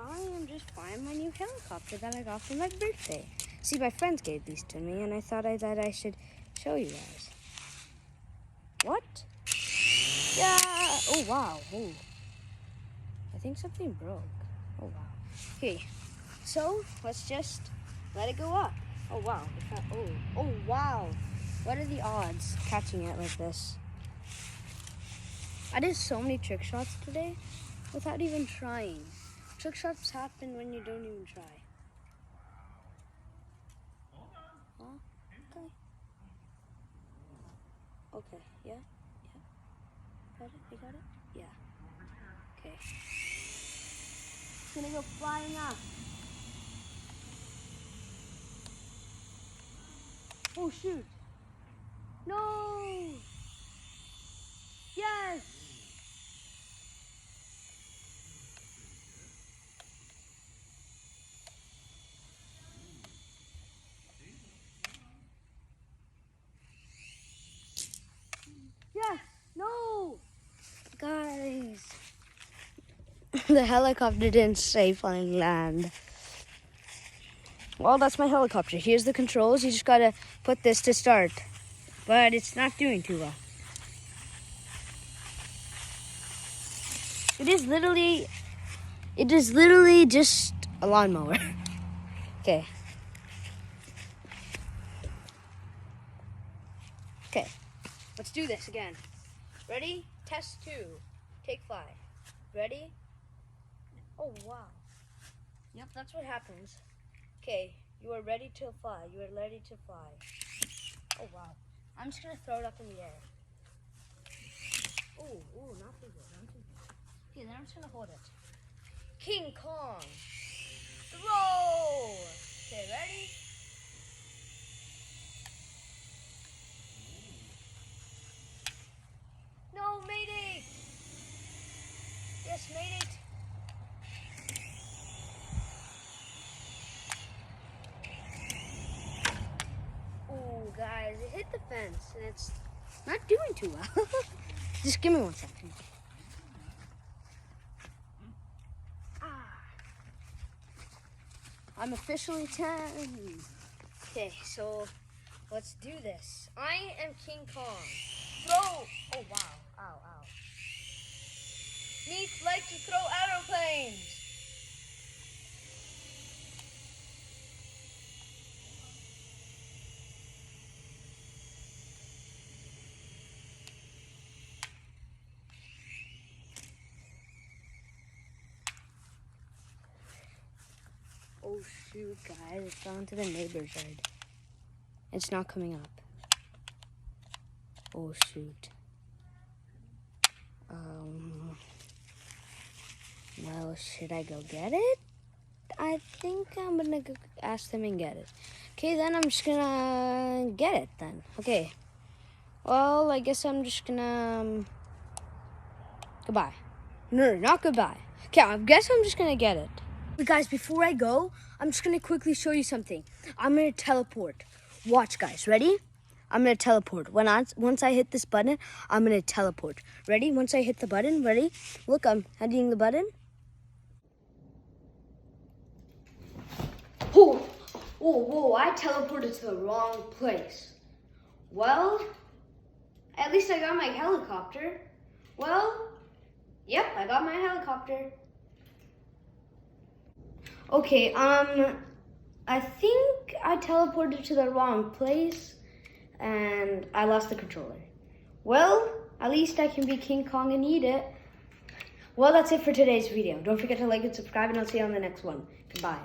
I am just buying my new helicopter that I got for my birthday. See, my friends gave these to me, and I thought that I should show you guys. What? Yeah! Oh, wow. Oh. I think something broke. Oh, wow. Okay, so let's just let it go up. Oh, wow. Oh, wow. What are the odds catching it like this? I did so many trick shots today without even trying. Trick shots happen when you don't even try. Huh? Okay. Okay, yeah? Yeah. Got it? You got it? Yeah. Okay. It's gonna go flying up. Oh, shoot. No! Yes! Yes! No! Guys. The helicopter didn't safely land. Well, that's my helicopter. Here's the controls. You just gotta put this to start. But it's not doing too well. It is literally just a lawnmower. Okay. Okay. Let's do this again. Ready? Test 2. Take 5. Ready? Oh, wow. Yep, that's what happens. Okay, you are ready to fly. You are ready to fly. Oh, wow. I'm just going to throw it up in the air. Oh, not too good. Not too good. Okay, then I'm just going to hold it. King Kong. Throw! Okay, ready? No, made it! Yes, made it. Oh, guys, it hit the fence, and it's not doing too well. Just give me 1 second. I'm officially 10. Okay, so let's do this. I am King Kong. Throw! Oh, wow. Ow, ow. Meats like to throw aeroplanes. Oh, shoot, guys. It's gone to the neighbor's yard. It's not coming up. Oh, shoot. Well, should I go get it? I think I'm gonna go ask them and get it. Okay, then I'm just gonna get it then. Okay. Well, I guess I'm just gonna... Goodbye. No, not goodbye. Okay, I guess I'm just gonna get it. But guys, before I go, I'm just gonna quickly show you something. I'm gonna teleport. Watch, guys. Ready? I'm gonna teleport. Once I hit this button, I'm gonna teleport. Ready? Once I hit the button, ready? Look, I'm hitting the button. Whoa, I teleported to the wrong place. Well, at least I got my helicopter. Well, yep, I got my helicopter. Okay, I think I teleported to the wrong place and I lost the controller. Well, at least I can be King Kong and eat it. Well, that's it for today's video. Don't forget to like and subscribe, and I'll see you on the next one. Goodbye.